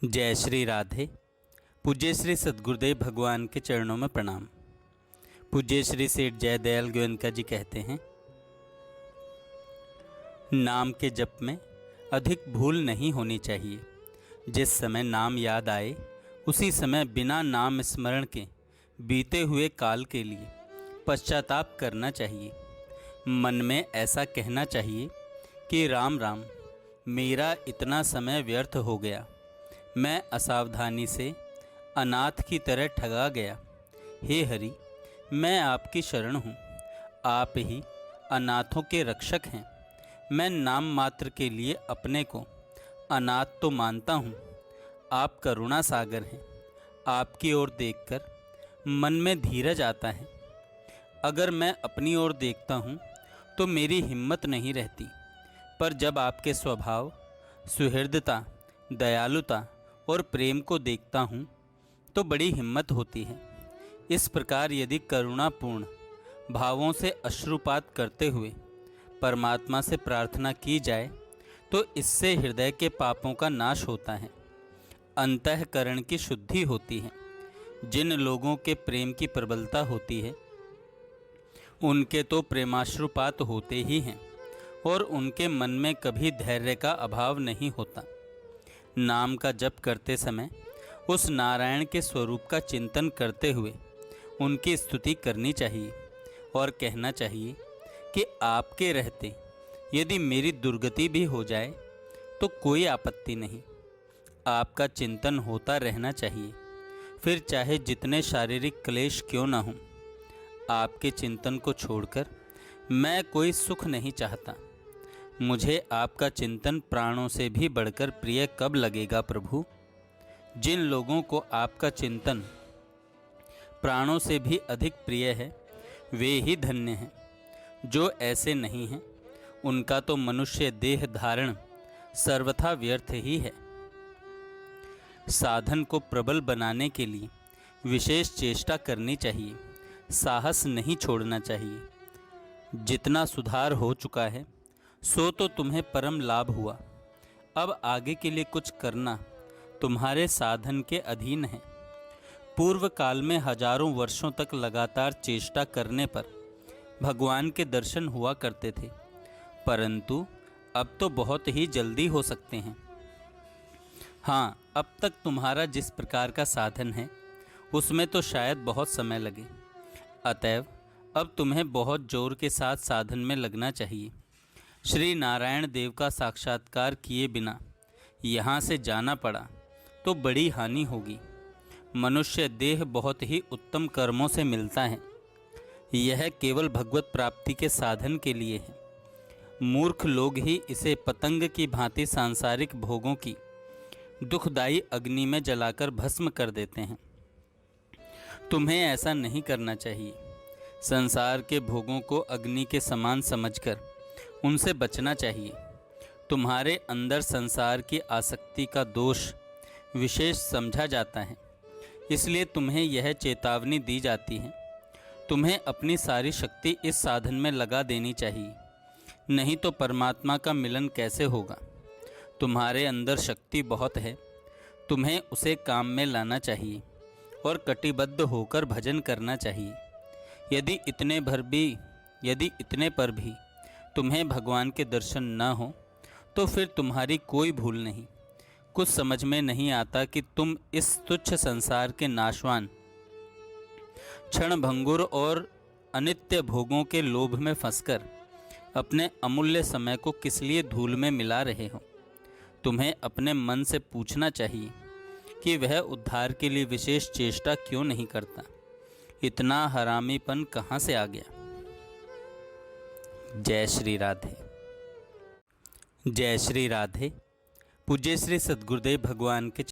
जय श्री राधे। पूज्य श्री सद्गुरुदेव भगवान के चरणों में प्रणाम। पूज्य श्री सेठ जयदयाल गोयनका जी कहते हैं, नाम के जप में अधिक भूल नहीं होनी चाहिए। जिस समय नाम याद आए उसी समय बिना नाम स्मरण के बीते हुए काल के लिए पश्चाताप करना चाहिए। मन में ऐसा कहना चाहिए कि राम राम, मेरा इतना समय व्यर्थ हो गया, मैं असावधानी से अनाथ की तरह ठगा गया। हे हरि, मैं आपकी शरण हूँ, आप ही अनाथों के रक्षक हैं। मैं नाम मात्र के लिए अपने को अनाथ तो मानता हूँ, आप करुणा सागर हैं। आपकी ओर देखकर मन में धीरज आता है। अगर मैं अपनी ओर देखता हूँ तो मेरी हिम्मत नहीं रहती, पर जब आपके स्वभाव, सुहृदता, दयालुता और प्रेम को देखता हूँ तो बड़ी हिम्मत होती है। इस प्रकार यदि करुणापूर्ण भावों से अश्रुपात करते हुए परमात्मा से प्रार्थना की जाए तो इससे हृदय के पापों का नाश होता है, अंतःकरण की शुद्धि होती है। जिन लोगों के प्रेम की प्रबलता होती है उनके तो प्रेमाश्रुपात होते ही हैं और उनके मन में कभी धैर्य का अभाव नहीं होता। नाम का जप करते समय उस नारायण के स्वरूप का चिंतन करते हुए उनकी स्तुति करनी चाहिए और कहना चाहिए कि आपके रहते यदि मेरी दुर्गति भी हो जाए तो कोई आपत्ति नहीं। आपका चिंतन होता रहना चाहिए, फिर चाहे जितने शारीरिक क्लेश क्यों न हों। आपके चिंतन को छोड़कर मैं कोई सुख नहीं चाहता। मुझे आपका चिंतन प्राणों से भी बढ़कर प्रिय कब लगेगा प्रभु। जिन लोगों को आपका चिंतन प्राणों से भी अधिक प्रिय है वे ही धन्य हैं। जो ऐसे नहीं हैं उनका तो मनुष्य देह धारण सर्वथा व्यर्थ ही है। साधन को प्रबल बनाने के लिए विशेष चेष्टा करनी चाहिए, साहस नहीं छोड़ना चाहिए। जितना सुधार हो चुका है सो तो तुम्हें परम लाभ हुआ। अब आगे के लिए कुछ करना तुम्हारे साधन के अधीन है। पूर्व काल में हजारों वर्षों तक लगातार चेष्टा करने पर भगवान के दर्शन हुआ करते थे, परंतु अब तो बहुत ही जल्दी हो सकते हैं। हाँ, अब तक तुम्हारा जिस प्रकार का साधन है उसमें तो शायद बहुत समय लगे, अतएव अब तुम्हें बहुत जोर के साथ साधन में लगना चाहिए। श्री नारायण देव का साक्षात्कार किए बिना यहाँ से जाना पड़ा तो बड़ी हानि होगी। मनुष्य देह बहुत ही उत्तम कर्मों से मिलता है, यह केवल भगवत प्राप्ति के साधन के लिए है। मूर्ख लोग ही इसे पतंग की भांति सांसारिक भोगों की दुखदायी अग्नि में जलाकर भस्म कर देते हैं। तुम्हें ऐसा नहीं करना चाहिए। संसार के भोगों को अग्नि के समान समझकर उनसे बचना चाहिए। तुम्हारे अंदर संसार की आसक्ति का दोष विशेष समझा जाता है, इसलिए तुम्हें यह चेतावनी दी जाती है। तुम्हें अपनी सारी शक्ति इस साधन में लगा देनी चाहिए, नहीं तो परमात्मा का मिलन कैसे होगा। तुम्हारे अंदर शक्ति बहुत है, तुम्हें उसे काम में लाना चाहिए और कटिबद्ध होकर भजन करना चाहिए। यदि इतने पर भी तुम्हें भगवान के दर्शन न हो तो फिर तुम्हारी कोई भूल नहीं। कुछ समझ में नहीं आता कि तुम इस तुच्छ संसार के नाशवान, क्षणभंगुर और अनित्य भोगों के लोभ में फंसकर अपने अमूल्य समय को किस लिए धूल में मिला रहे हो। तुम्हें अपने मन से पूछना चाहिए कि वह उद्धार के लिए विशेष चेष्टा क्यों नहीं करता। इतना हरामीपन कहाँ से आ गया। जय श्री राधे। जय श्री राधे। पूज्य श्री सद्गुरुदेव भगवान के